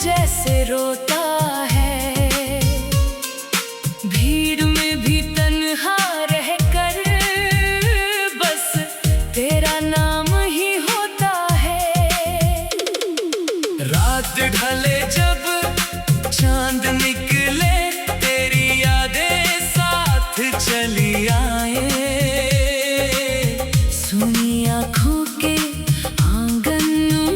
जैसे रोता है, भीड़ में भी तन्हा रहकर बस तेरा नाम ही होता है। रात ढले जब चांद निकले, तेरी यादें साथ चली आए। सुनी आँखों के आंगन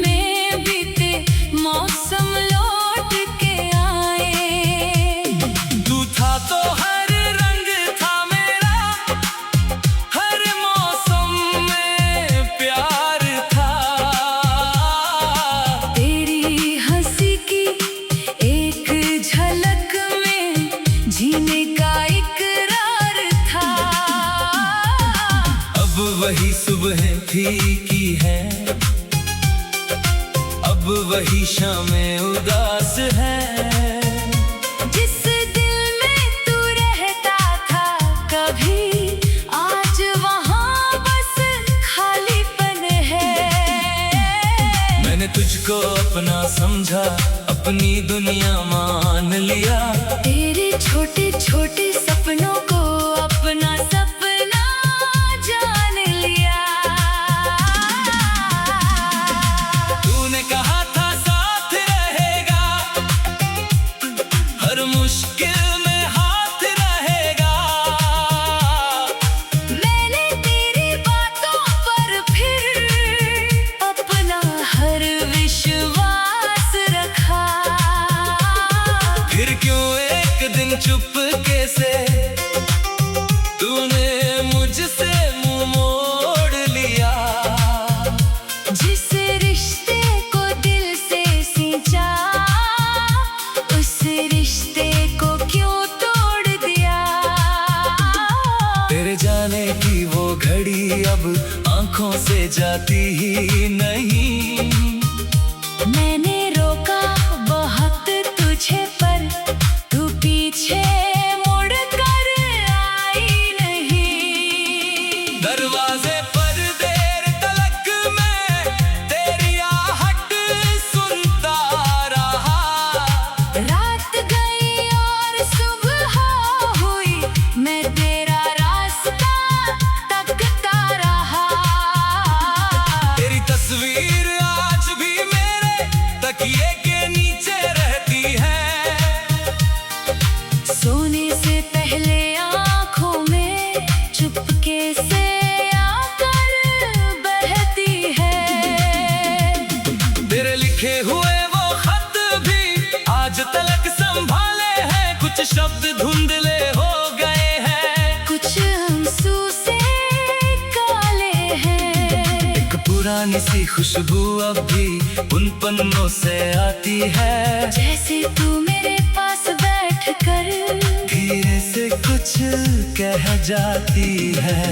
में बीते मौसम लौट के आए। तू था तो हर रंग था मेरा, हर मौसम में प्यार था। तेरी हंसी की एक झलक में जीने का इकरार था। अब वही सुबह फीकी है, अब वही शामें उदास है। जिस दिल में तू रहता था कभी, आज वहाँ बस खालीपन है। मैंने तुझको अपना समझा, अपनी दुनिया मान लिया। तेरे छोटे छोटे सपनों को अपना सपना जान लिया। तूने कहा था साथ रहेगा, हर मुश्किल में हाथ रहेगा। मैंने तेरी बातों पर फिर अपना हर विश्वास रखा। फिर क्यों एक दिन चुपके से तूने मुझसे मुंह मोड़ लिया। जिस रिश्ते को दिल से सींचा, उस रिश्ते को क्यों तोड़ दिया। तेरे जाने की वो घड़ी अब आंखों से जाती ही नहीं। मैंने रोका बहुत तुझे, पर तू पीछे मुड़ कर आई नहीं। दरवाजे पर देर तलक मैं तेरी आहट सुनता रहा। रात गई और सुबह हुई, मैं तेरा रास्ता तकता रहा। तेरी तस्वीर आज भी मेरे तकिए के नीचे रहती है। सोने से पहले आँखों में चुपके से आकर बहती है। तेरे लिखे हुए वो खत भी आज तलक संभाले हैं। कुछ शब्द धुंधले हो गए हैं, कुछ आंसू से काले हैं। एक पुरानी सी खुशबू अब भी उन पन्नों से आती है। जैसे तू मेरे पास बैठकर धीरे से कुछ कह जाती है।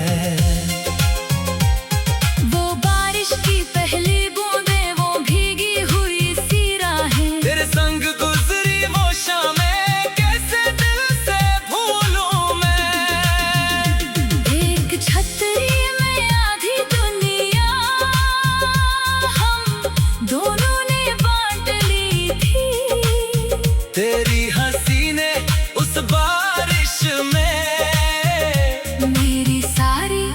वो बारिश की पहली बूंदें, वो भीगी हुई सी राहें। तेरे संग गुजरी वो शामें कैसे दिल से भूलूं मैं। एक छतरी में आधी दुनिया हम दोनों ने बांट ली थी। तेरी हंसी ने उस बारिश में मेरी सारी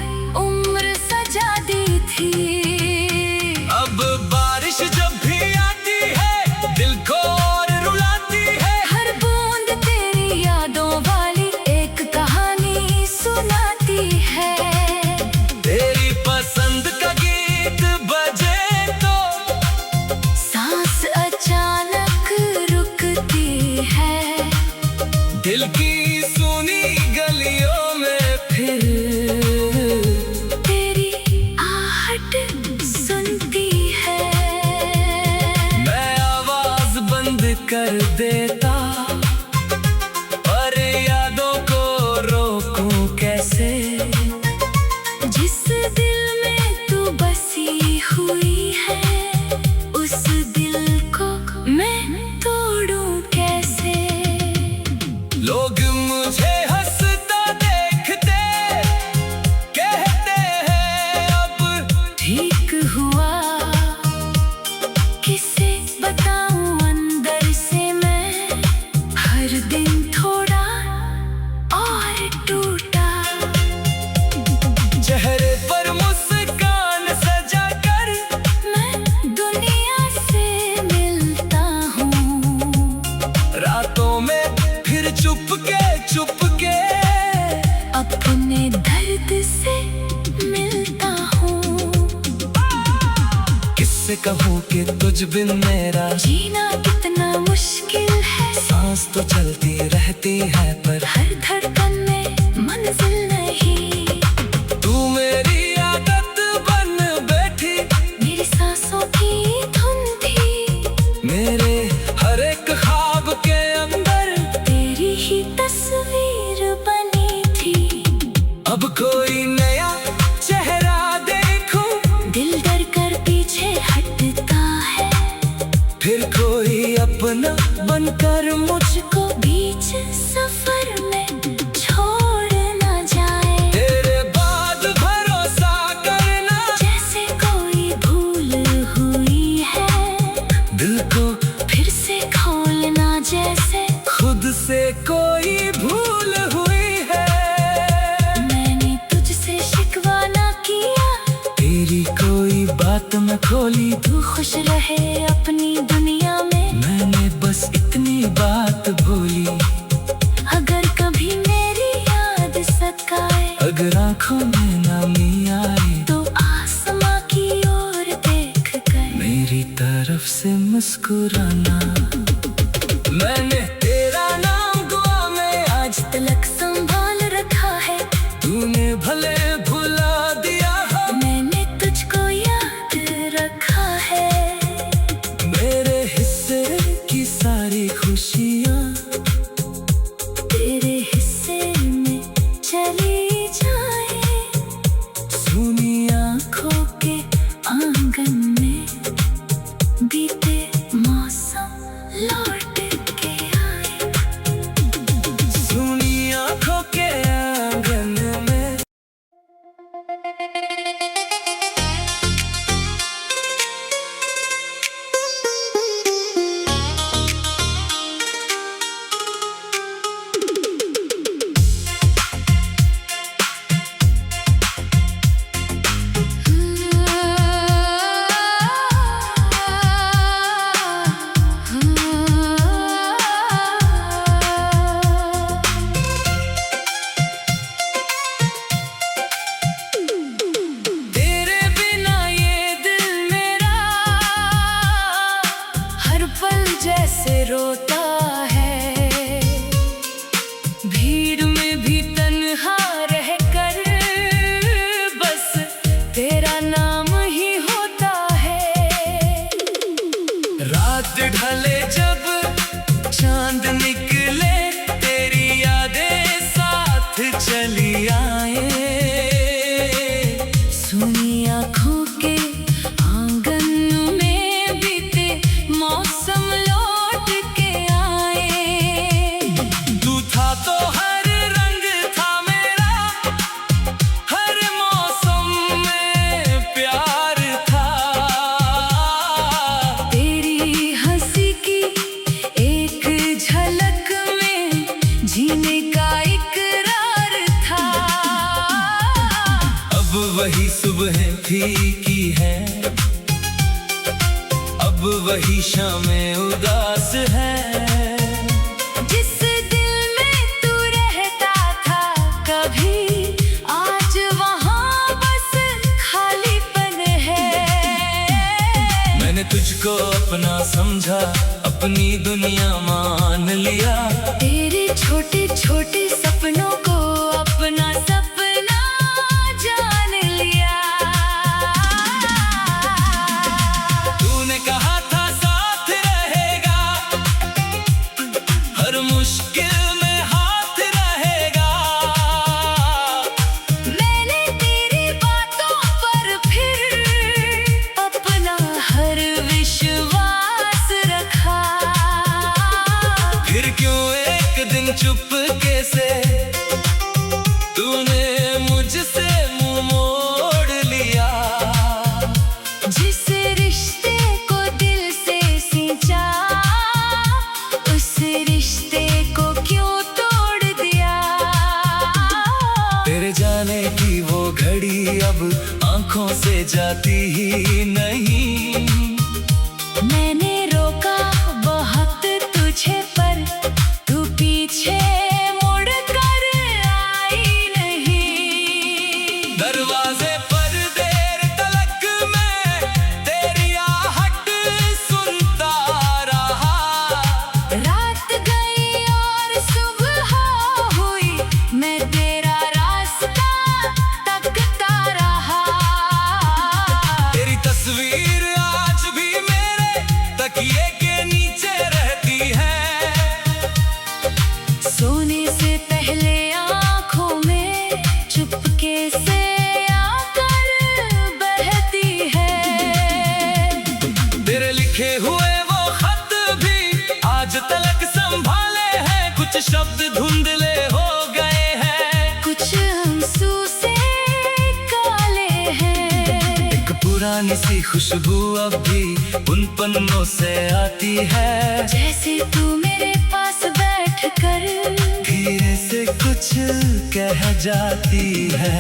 से कहूँ कि तुझ बिन मेरा जीना कितना मुश्किल है। सांस तो चलती रहती है पर हर धड़कन में मंजिल नहीं। तू मेरी आदत बन बैठी, मेरी सांसों की धुन थी। मेरे हर एक ख्वाब के अंदर तेरी ही तस्वीर बनी थी। अब कोई नया चेहरा देखूं, दिल डर कर पीछे हटता है। फिर कोई अपना बनकर मुझको बीच सफर में छोड़ ना जाए। तेरे बाद भरोसा करना जैसे कोई भूल हुई है। दिल को फिर से खोलना जैसे खुद से कोई भूल हुई है। मैंने तुझसे शिकवा ना किया, तेरी कोई बात न खोली। तू खुश रहे अपनी दुनिया में, मैंने बस इतनी बात बोली। अगर कभी मेरी याद सताए, अगर आंखों में नामी आए, तो आसमां की ओर देख कर मेरी तरफ से मुस्कुराना। मैंने तेरा नाम दुआ में आज तलक संभाल रखा है। तूने भले भुला दिया, मैंने तुझको याद रखा है। मेरे हिस्से की सारी खुशियाँ तेरे हिस्से में चली जाए। सूनी आँखों के आंगन में बीते मौसम लौट के आए। सूनी आँखों के आंगन में तेरे बिना ये दिल मेरा हर पल जैसे रोता है। भीड़ में भी तन्हा रहकर बस तेरा नाम ही होता है। रात ढले जब चांद निकले, तेरी यादें साथ चली आए। सुनी आँखों के आंगन में बीते मौसम लौट के आए। तू था तो हर रंग था मेरा, हर मौसम में प्यार था। तेरी हंसी की एक झलक में जीने का इकरार था। अब वही सुबह फीकी है, अब वही शामें उदास है। जिस दिल में तू रहता था कभी, आज वहाँ बस खालीपन है। मैंने तुझको अपना समझा, अपनी दुनिया मान लिया। तेरे छोटे छोटे सपनों को अपना सपना जान लिया। तूने कहा था साथ रहेगा, हर मुश्किल में हाथ रहेगा। मैंने तेरी बातों पर फिर अपना हर विश्वास रखा। फिर क्यों एक दिन चुपके से तूने मुझसे मुंह मोड़ लिया। जिस रिश्ते को दिल से सींचा, उस रिश्ते को क्यों तोड़ दिया। तेरे जाने की वो घड़ी अब आंखों से जाती ही नहीं। मैंने रोका बहुत तुझे पर तू पीछे मुड़ कर आई नहीं। दरवाजे पर देर तलक मैं तेरी से आकर बहती है। तेरे लिखे हुए वो खत भी आज तलक संभाले हैं, कुछ शब्द धुंधले हो गए हैं, कुछ आंसू से काले हैं। एक पुरानी सी खुशबू अब भी उन पन्नों से आती है, जैसे तू मेरे पास बैठ कर धीरे से कुछ कह जाती है।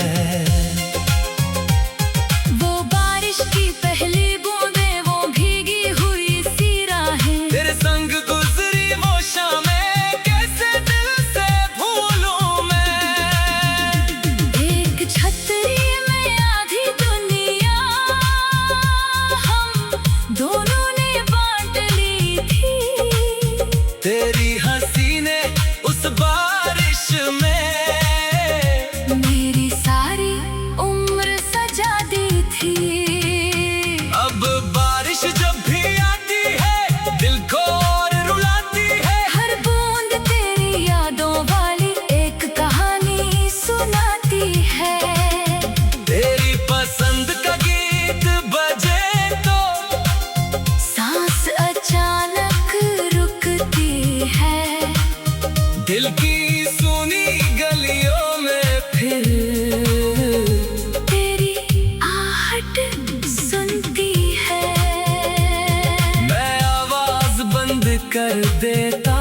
वो बारिश की पहली बूंदें, वो भीगी हुई सी राहें, तेरे संग गुजरी वो शामें कैसे दिल से भूलूं मैं। एक छतरी में आधी दुनिया हम दोनों ने बांट ली थी। तेरी हंसी ने उस बारिश में मेरी सारी उम्र सजा दी थी। अब बारिश जब भी आती है दिल को और रुलाती है, हर बूंद तेरी यादों वाली एक कहानी सुनाती है। तेरी पसंद का गीत बजे तो सांस अचानक रुकती है, दिल की सुनी गलियों में फिर तेरी आहट सुनती है। मैं आवाज बंद कर देता,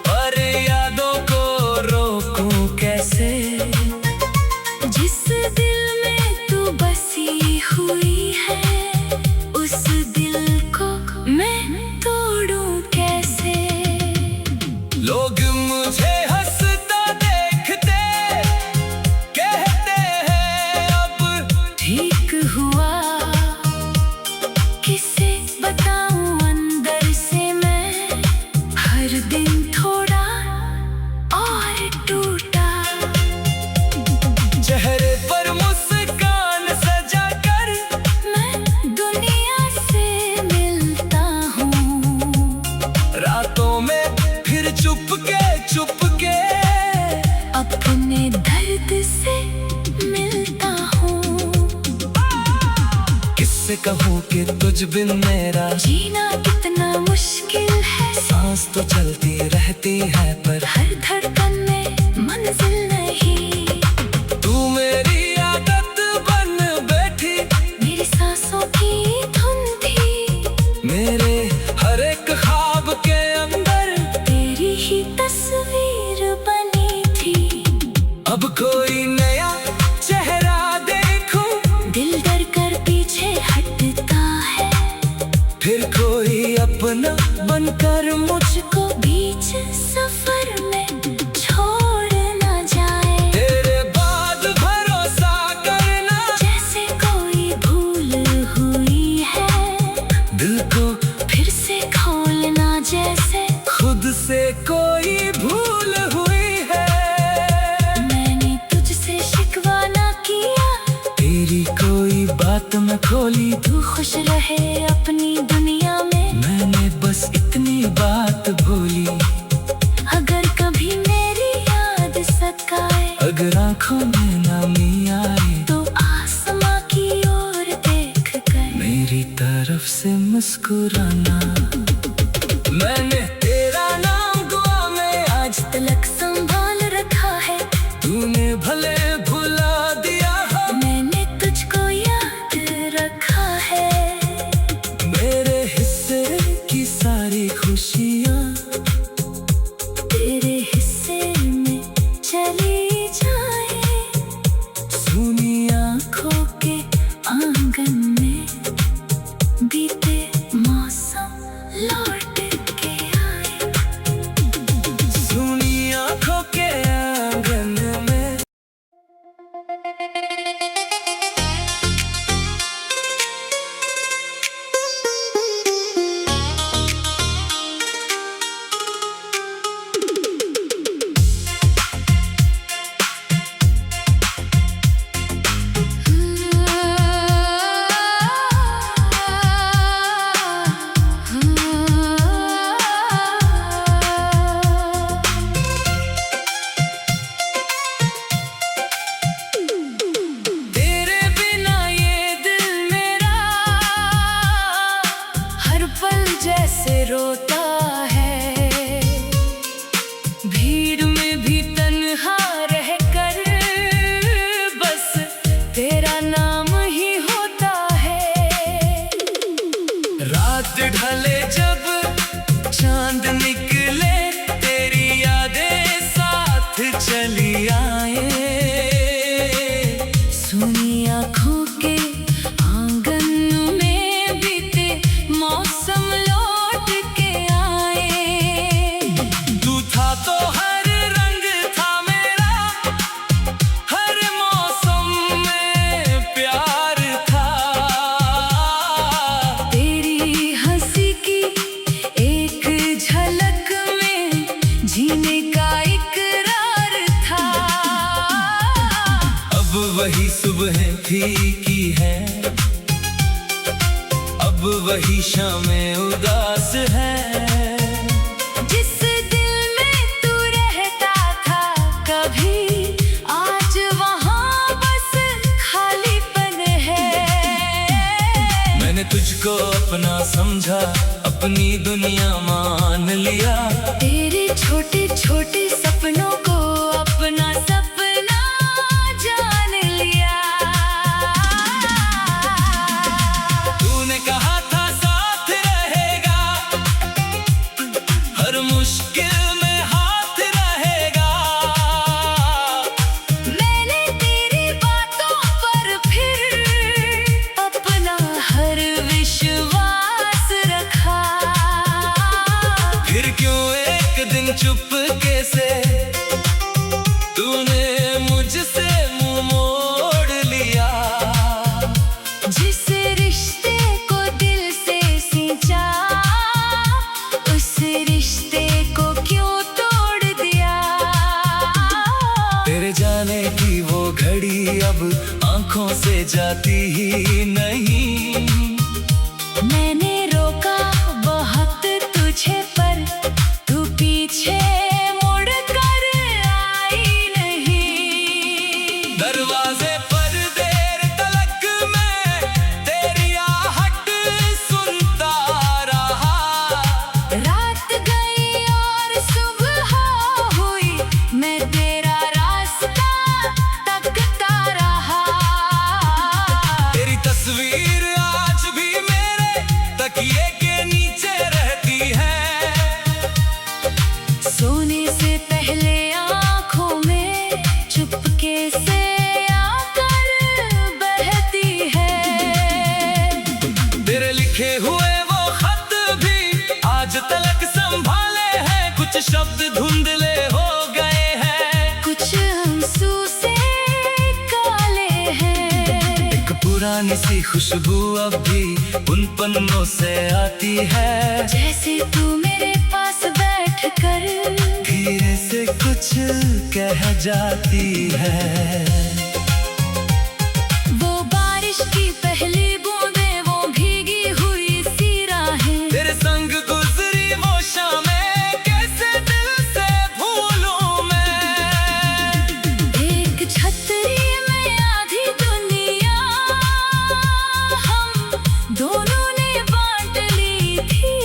पर यादों को रोकूं कैसे। जिस दिल में तू बसी हुई है, उस दिल को मैं तोड़ूं कैसे। लोग मुझे हंसता देखते कहते हैं अब ठीक हुआ, किसे बताऊं अंदर से मैं, हर दिन थोड़ा और टूटा। चेहरे पर मुस्कान सजा कर मैं दुनिया से मिलता हूँ, रातों में फिर चुपके अपने दर्द से मिलता हूँ। किससे कहूँ कि तुझ बिन मेरा जीना कितना मुश्किल है, सांस तो चलती रहती है पर हर धड़कन में मंजिल नहीं। तू मेरी आदत बन बैठी, मेरी सांसों की धुन थी, मेरे हर एक ख्वाब के अंदर तेरी ही तस्वीर बनी थी। अब कोई नया चेहरा देखूं, दिल डर कर पीछे हटता है, फिर कोई अपना बनकर मुझको बीच सफर में छोड़ ना जाए। तेरे बाद भरोसा करना, जैसे कोई भूल हुई है, दिल को फिर से खोलना जैसे खुद से कोई भूल हुई है। मैंने तुझसे शिकवा ना किया, तेरी कोई बात न खोली, तू खुश रहे अपनी दुनिया में, मैंने बस इतनी बात बोली। अगर कभी मेरी याद सताए, अगर आंखों में नामी आए, तो आसमां की ओर देख कर मेरी तरफ से मुस्कुराना। मैंने तेरा नाम दुआ में आज तलक संभाल रखा है, तूने भले भुला दिया हो, मैंने तुझको याद रखा है। मेरे हिस्से की सारी खुशियाँ तेरे हिस्से में चली जाए, सुनी आंखों के आंगन में बीते मौसम अब वही सुबह फीकी है, अब वही शामें उदास है। जिस दिल में तू रहता था कभी, आज वहाँ बस खालीपन है। मैंने तुझको अपना समझा, अपनी दुनिया मान लिया। तेरे छोटे छोटे सपनों को अपना सपना जान लिया। तूने कहा था साथ रहेगा, हर मुश्किल में हाथ रहेगा। मैंने तेरी बातों पर फिर अपना हर विश्वास रखा। फिर क्यों एक दिन चुपके से तूने मुझसे मुंह मोड़ लिया। जिस रिश्ते को दिल से सींचा, उस रिश्ते को क्यों तोड़ दिया। तेरे जाने की वो घड़ी अब आंखों से जाती ही नहीं। मैंने रोका बहुत तुझे पर तू पीछे मुड़ कर आई नहीं। दरवाजे पर देर तलक मैं तेरी आहट सुनता रहा। रात गई और सुबह हुई, मैं तेरा रास्ता तकता रहा। तेरी तस्वीर आज भी मेरे तकिए के नीचे रहती है। सोने से पहले आँखों में चुपके से आकर बहती है। तेरे लिखे हुए वो खत भी आज तलक संभाले हैं। कुछ शब्द धुंधले हो गए हैं, कुछ आंसू से काले हैं। एक पुरानी सी खुशबू अब भी उन पन्नों से आती है। जैसे तू मेरे पास बैठ कर धीरे से कुछ कह जाती है। वो बारिश की पहली बूंदें, वो भीगी हुई सी राहें। तेरे संग गुजरी वो शामें कैसे दिल से भूलूं मैं। एक छतरी में आधी दुनिया हम दोनों ने बांट ली थी।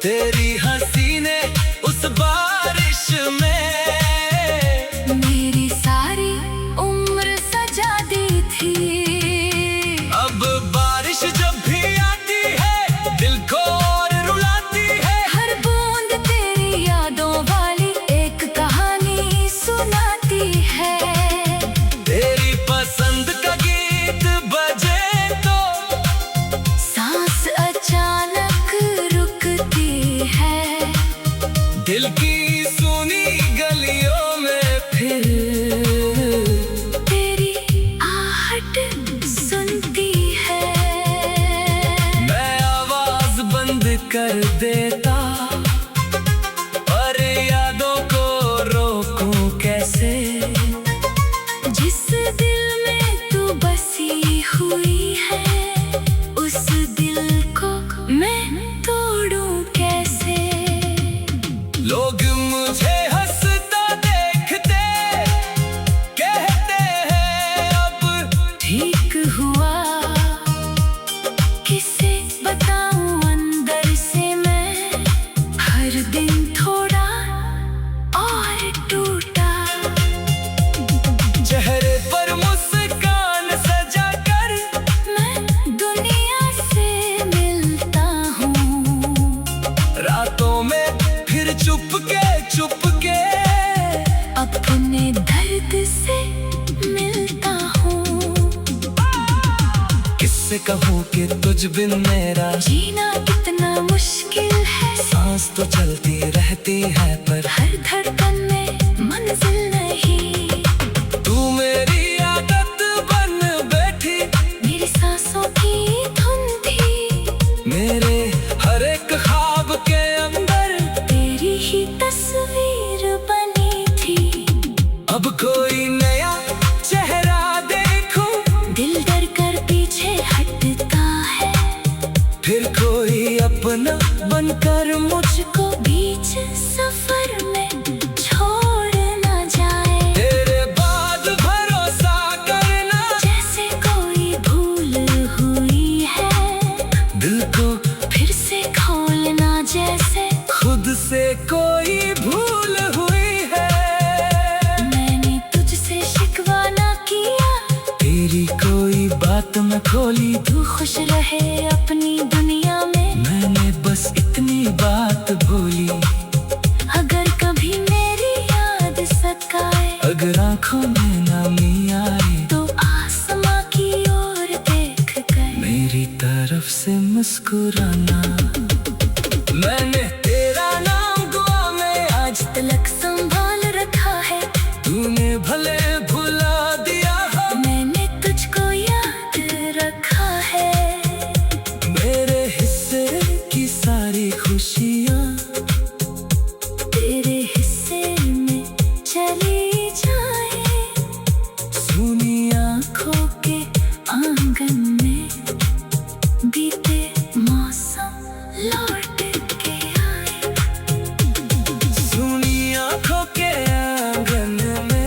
तेरी हंसी ने उस बारिश में मेरी सारी उम्र सजा दी थी। अब बारिश जब भी आती है दिल को और रुलाती है। हर बूंद तेरी यादों वाली एक कहानी सुनाती है। तेरी पसंद का गीत बजे तो सांस अचानक रुकती है। दिल की सुनी गलियों में फिर तेरी आहट सुनती है। मैं आवाज बंद कर देता, पर यादों को रोकूं कैसे। जिस दिल में तू बसी हुई है, उस दिल को मैं तोड़ूं कैसे। लोग मुझे हंसता देखते कहते हैं अब ठीक हुआ, किसे बताऊं अंदर से मैं। हर दिन थोड़ा और टूटा। चेहरे पर मुस्कान सजा कर मैं दुनिया से मिलता हूँ। रातों में फिर चुपके चुपके अपने दर्द से मिलता हूँ। किससे कहूँ कि तुझ बिन मेरा जीना कितना मुश्किल है। सांस तो चलती रहती है पर हर धड़कन में मंजिल नहीं। तू मेरी आदत बन बैठी, मेरी सांसों की धुन थी। मेरे हर एक ख्वाब के अंदर तेरी ही तस्वीर बनी थी। अब कोई नया चेहरा न खोली, तू खुश रहे अपनी दुनिया में। मैंने बस इतनी बात बोली, अगर कभी मेरी याद सताए, अगर आंखों में नमी आए, तो आसमां की ओर देख कर मेरी तरफ से मुस्कुराना। मैंने तेरा नाम दुआ में आज तलक संभाल रखा है। तूने भले भुला दिया हो, मैंने तुझको याद रखा है। मेरे हिस्से की सारी खुशियाँ तेरे हिस्से में चली जाए। सुनी आँखों के आंगन में बीते मौसम लौट के आए। सुनी आंखों के आंगन में।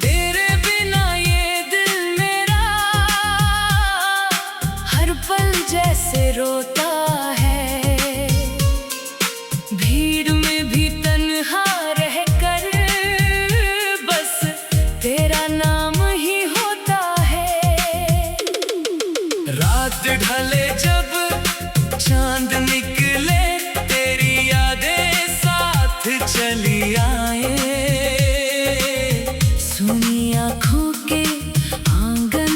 तेरे बिना ये दिल मेरा हर पल जैसे रोता है। भीड़ में भी तन्हा रहकर बस तेरा नाम ही होता है। रात ढले जब चांद निकले, तेरी यादें साथ चली आए। सुनी आँखों के आंगन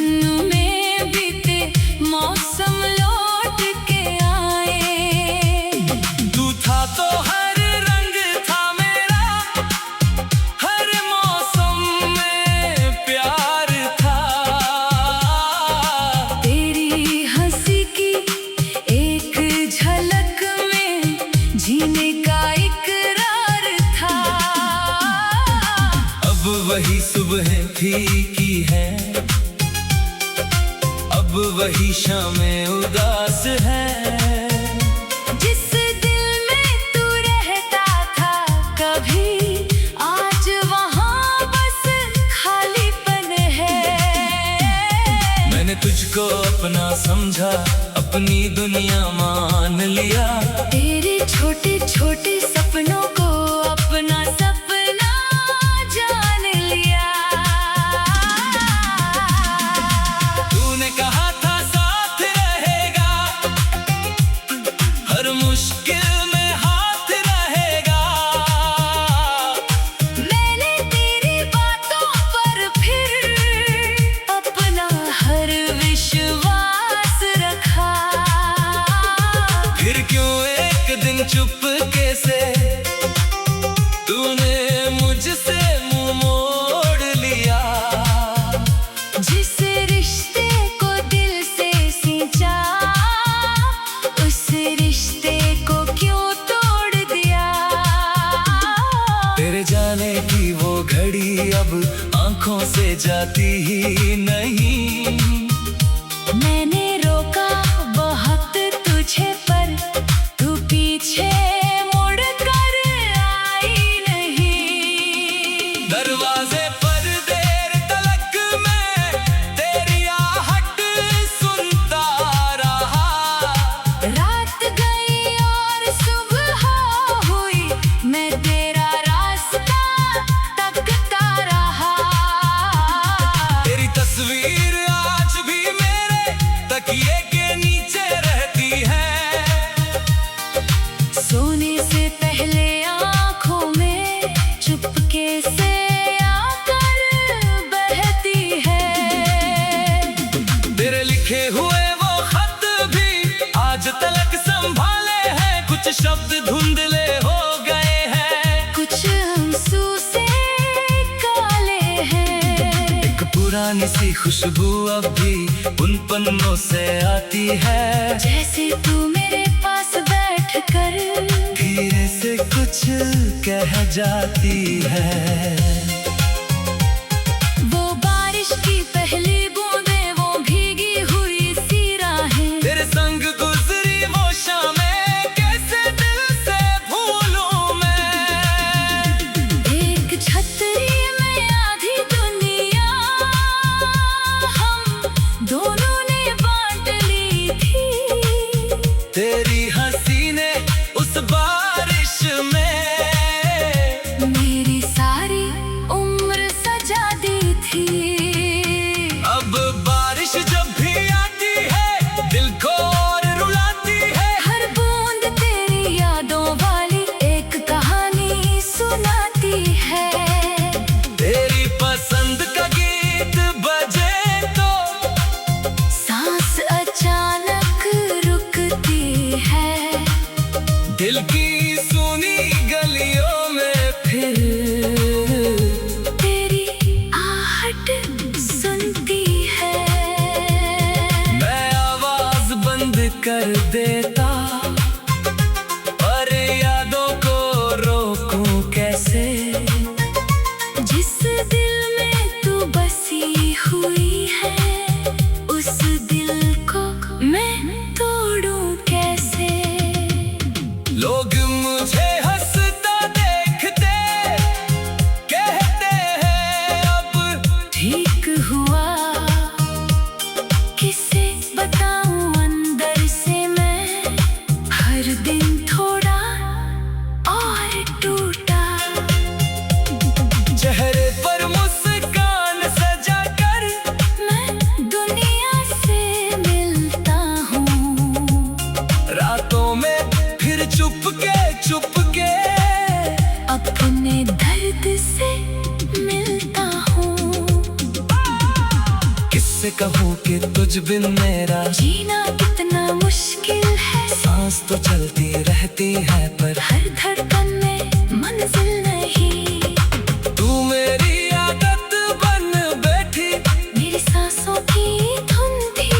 में बीते मौसम लौट के आए। तू था तो हर रंग था मेरा, हर मौसम में प्यार था। तेरी हंसी की एक झलक में जीने का इकरार था। अब वही सुबह फीकी है, अब वही शामें उदास है। जिस दिल में तू रहता था कभी, आज वहाँ बस खालीपन है। मैंने तुझको अपना समझा, अपनी दुनिया मान लिया। तेरे छोटे छोटे सपनों को अपना सपना जान लिया। तूने कहा था साथ रहेगा, हर मुश्किल में हाथ रहेगा। मैंने तेरी बातों पर फिर अपना हर विश्वास रखा। फिर क्यों एक दिन चुपके से तूने मुझसे मुंह मोड़ लिया। जिस रिश्ते को दिल से सींचा, उस रिश्ते को क्यों तोड़ दिया। तेरे जाने की वो घड़ी अब आंखों से जाती ही नहीं। मैंने रोका बहुत तुझे पर तू पीछे मुड़ कर आई नहीं। दरवाजे पर देर तलक मैं तेरी आहट सुनता रहा। रात गई और सुबह हुई, मैं तेरा रास्ता तकता रहा। तेरी तस्वीर आज भी मेरे तकिए के नीचे रहती है। सोने से पहले आँखों में चुपके से आकर बहती है। तेरे लिखे हुए वो खत भी आज तलक संभाले हैं। कुछ शब्द धुंधले हो गए हैं, कुछ आंसू से काले हैं। एक पुरानी सी खुशबू अब भी उन पन्नों से आती है। जैसे तू मेरे पास बैठ कर धीरे से कुछ कह जाती है। वो बारिश की पहली हुआ, किसे बताऊं अंदर से मैं, हर दिन थोड़ा और टूटा। चेहरे पर मुस्कान सजा कर मैं दुनिया से मिलता हूँ, रातों में फिर चुपके चुपके अपने दर्द से मिलता हूँ। किससे कहूँ कि तुझ बिन मेरा जीना कितना मुश्किल है, सांस तो चलती रहती है पर हर धड़कन में मंजिल नहीं। तू मेरी आदत बन बैठी, मेरी सांसों की धुन थी,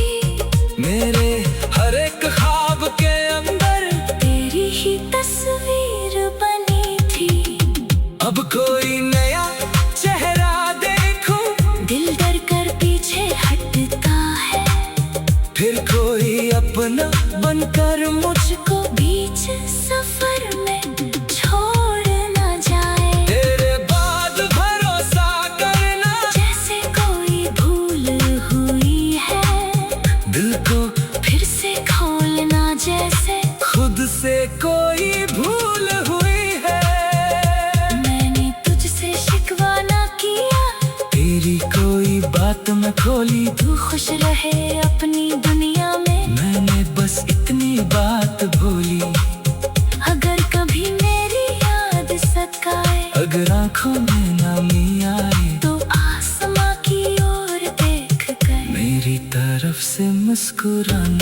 मेरे हर एक ख्वाब के अंदर तेरी ही तस्वीर बनी थी। अब कोई नया चेहरा देखूं, दिल डर कर पीछे हटता है, फिर कोई अपना बनकर मुझको बीच सफर में छोड़ ना जाए। तेरे बाद भरोसा करना, जैसे कोई भूल हुई है, दिल को फिर से खोलना जैसे खुद से कोई भूल हुई है। मैंने तुझसे शिकवा ना किया, तेरी कोई बात न खोली, तू खुश रहे अपनी दुनिया में, मैंने बस इतनी बात भूली। अगर कभी मेरी याद सताए, अगर आंखों में नामी आए, तो आसमां की ओर देख कर मेरी तरफ से मुस्कुराना।